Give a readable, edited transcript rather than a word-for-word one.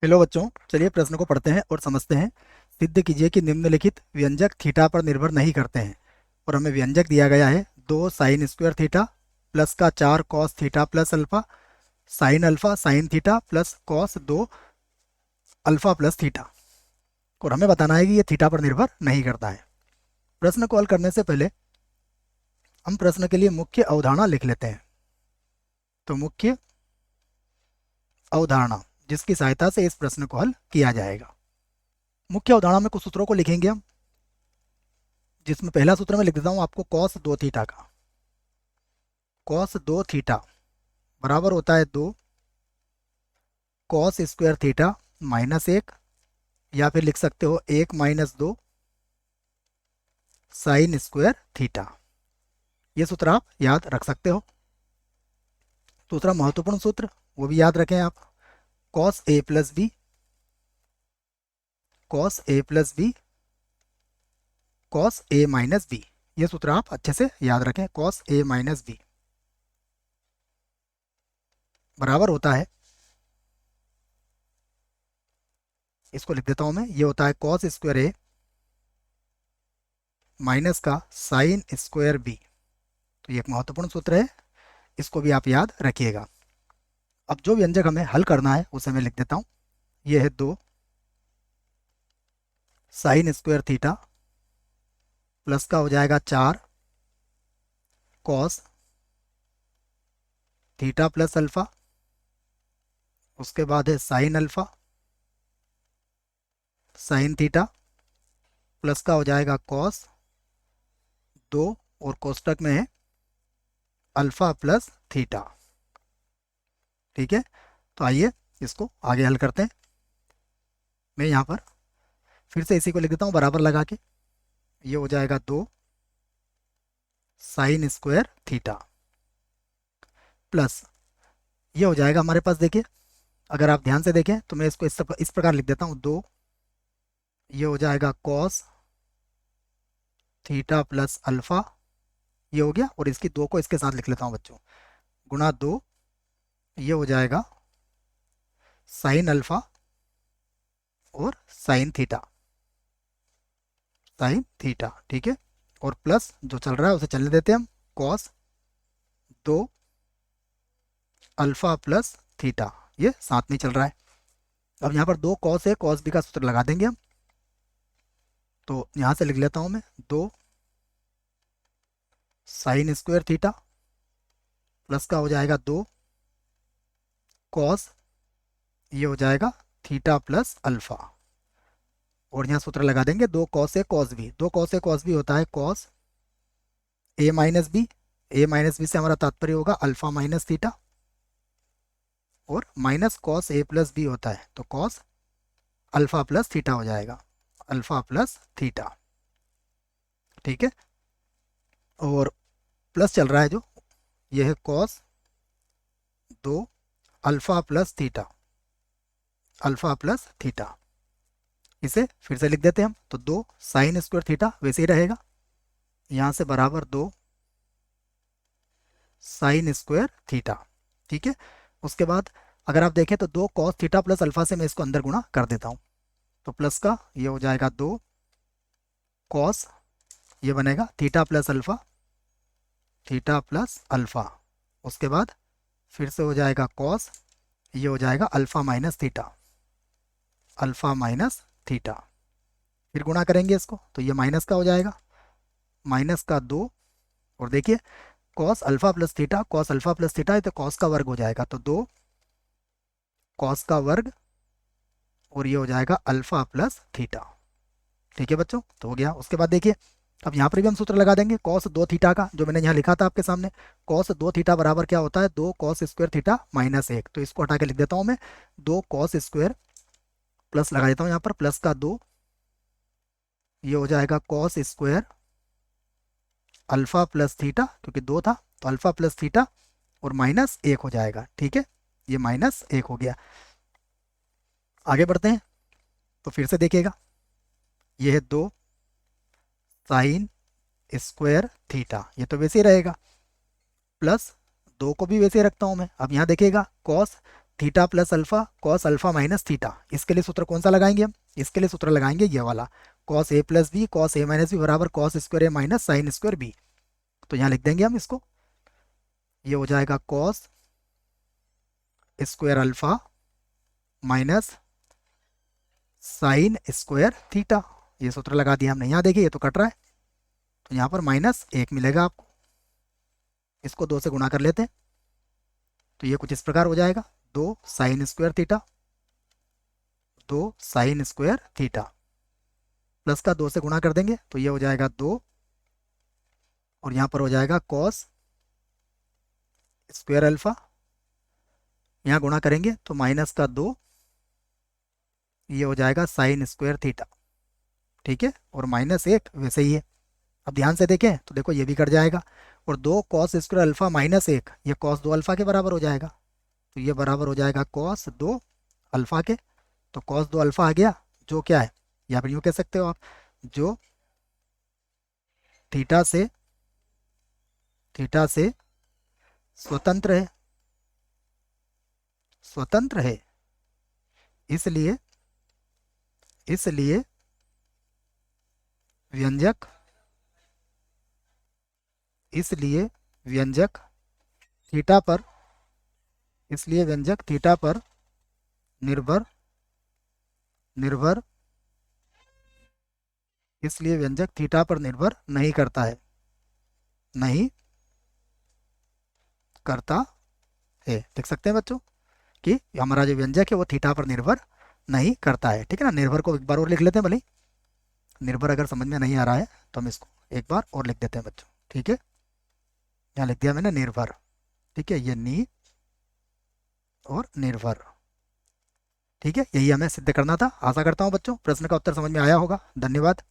Hello बच्चों, चलिए प्रश्न को पढ़ते हैं और समझते हैं। सिद्ध कीजिए कि निम्नलिखित व्यंजक थीटा पर निर्भर नहीं करते हैं। और हमें व्यंजक दिया गया है 2 sin² थीटा प्लस का 4 cos theta plus alpha sine alpha sine theta plus cos 2 alpha plus theta. और हमें बताना है कि ये थीटा पर निर्भर नहीं करता है। प्रश्न को हल करने से पहले हम प्रश्न के लिए मुख्य अवधारणा लिख लेते हैं। तो मुख्य अवधारणा जिसकी सहायता से इस प्रश्न को हल किया जाएगा। मुख्य अवधारणा में कुछ सूत्रों को लिखेंगे हम, जिसमें पहला सूत्र मैं लिख देता हूं आपको cos 2 थीटा का। cos 2 थीटा बराबर होता है 2 cos² थीटा -1, या फिर लिख सकते हो 1 - 2 sin² थीटा। ये सूत्र आप याद रख सकते हो। दूसरा महत्वपूर्ण सूत्र वो भी याद रखें आप, cos A + B cos A + B cos A - B। ये सूत्र आप अच्छे से याद रखें। cos A - B बराबर होता है, इसको लिख देता हूं मैं, ये होता है cos² A माइनस का sin²B। तो ये एक महत्वपूर्ण सूत्र है, इसको भी आप याद रखिएगा। अब जो व्यंजक हमें हल करना है उसे मैं लिख देता हूं। ये है 2 sin² थीटा प्लस का हो जाएगा 4 cos थीटा प्लस अल्फा, उसके बाद है sine alpha sine theta plus का हो जाएगा cos 2, और कोष्टक में है अल्फा प्लस थीटा। ठीक है, तो आइए इसको आगे हल करते हैं। मैं यहाँ पर फिर से इसी को लिख देता हूँ बराबर लगा के। ये हो जाएगा 2 sin² थीटा प्लस ये हो जाएगा हमारे पास, देखिए अगर आप ध्यान से देखें तो मैं इसको इस प्रकार लिख देता हूँ 2, ये हो जाएगा cos थीटा प्लस अल्फा, ये हो गया, और इसकी 2 को इसके साथ लिख लेता हूँ बच्चों, गुणा 2, ये हो जाएगा साइन अल्फा और साइन थीटा। ठीक है, और प्लस जो चल रहा है उसे चलने देते हैं हम, cos 2 अल्फा प्लस थीटा, ये साथ में चल रहा है। अब यहाँ पर 2 cos है, cos b का सूत्र लगा देंगे हम। तो यहाँ से लिख लेता हूँ मैं 2 sin² थीटा प्लस का हो जाएगा 2 cos, ये हो जाएगा थीटा प्लस अल्फा, और यहाँ सूत्र लगा देंगे 2 cos A cos B। 2 cos A cos B होता है cos A - B। A - B से हमारा तात्पर्य होगा अल्फा माइनस थीटा, और माइनस cos A + B होता है तो cos अल्फा प्लस थीटा हो जाएगा, अल्फा प्लस थीटा। ठीक है, और प्लस चल रहा है जो, ये है cos 2 alpha plus theta, alpha plus theta. इसे फिर से लिख देते हैं हम, तो 2 sin² थीटा वैसे ही रहेगा, यहाँ से बराबर 2 sin² थीटा। ठीक है, उसके बाद अगर आप देखें तो 2 cos थीटा प्लस अल्फा से मैं इसको अंदर गुणा कर देता हूँ, तो प्लस का ये हो जाएगा 2 cos, ये बनेगा theta plus alpha, theta plus alpha, उसके बाद फिर से हो जाएगा cos, ये हो जाएगा alpha minus theta, alpha minus theta. फिर गुणा करेंगे इसको तो ये माइनस का हो जाएगा, माइनस का 2, और देखिए cos alpha plus theta, cos alpha plus theta है तो cos का वर्ग हो जाएगा, तो 2 cos का वर्ग, और ये हो जाएगा अल्फा प्लस थीटा। ठीक है बच्चों, तो हो गया। उसके बाद देखिए अब यहाँ पर भी हम सूत्र लगा देंगे cos 2 थीटा का, जो मैंने यहाँ लिखा था आपके सामने। cos 2 थीटा बराबर क्या होता है, 2 cos² थीटा -1। तो इसको हटा के लिख देता हूँ मैं, 2 cos² प्लस लगा देता हूँ यहाँ पर, प्लस का 2, ये हो जाएगा cos² अल्फा प्लस थीटा, क्योंकि 2 था तो अल्फा प्लस थीटा, और -1 हो जाएगा। ठीक है, ये -1 हो गया। आगे बढ़ते हैं, तो फिर से देखिएगा, ये है 2 sin² थीटा, ये तो वैसे ही रहेगा, प्लस 2 को भी वैसे ही रखता हूँ मैं। अब यहाँ देखिएगा cos theta plus alpha cos alpha minus theta, इसके लिए सूत्र कौन सा लगाएंगे हम? इसके लिए सूत्र लगाएंगे ये वाला, cos A plus B cos A minus B बराबर कॉस स्क्वायर ए माइनस साइन स्क्वायर बी। तो यहाँ लिख देंगे हम इसको, ये हो जाएगा cos square alpha minus sine square theta. ये सूत्र लगा दिया हमने। यहाँ देखिए ये तो कट रहा है, तो यहाँ पर -1 मिलेगा आपको। इसको 2 से गुणा कर लेते हैं, तो ये कुछ इस प्रकार हो जाएगा, 2 sine square theta, 2 sine square theta, plus का 2 से गुणा कर देंगे तो ये हो जाएगा 2, और यहाँ पर हो जाएगा कॉस स्क्वायर अल्फा, यहाँ गुणा करेंगे तो माइनस का 2, ये हो जाएगा साइन स्क्वायर थीटा। ठीक है, और -1 वैसे ही है। अब ध्यान से देखें तो देखो ये भी कट जाएगा, और 2 कॉस स्क्वायर अल्फा -1, ये कॉस 2 अल्फा के बराबर हो जाएगा, तो ये बराबर हो जाएगा कॉस 2 अल्फा के। तो कॉस 2 अल्फा आ गया, जो क्या है, या फिर यूँ कह सकते हो आप, जो थीटा से स्वतंत्र है, स्वतंत्र है, इसलिए व्यंजक इसलिए व्यंजक थीटा पर इसलिए व्यंजक थीटा पर निर्भर निर्भर इसलिए व्यंजक थीटा पर निर्भर नहीं करता है, नहीं करता है। देख सकते हैं बच्चों कि हमारा जो व्यंजक है वो थीटा पर निर्भर नहीं करता है। ठीक है ना, निर्भर को एक बार और लिख लेते हैं भले ही। निर्भर अगर समझ में नहीं आ रहा है तो हम इसको एक बार और लिख देते हैं बच्चों। ठीक है, यहाँ लिख दिया मैंने निर्भर। ठीक है, ये नी और निर्भर। ठीक है, यही हमें सिद्ध करना था। आशा करता हूँ बच्चों प्रश्न का उत्तर समझ में आया होगा। धन्यवाद।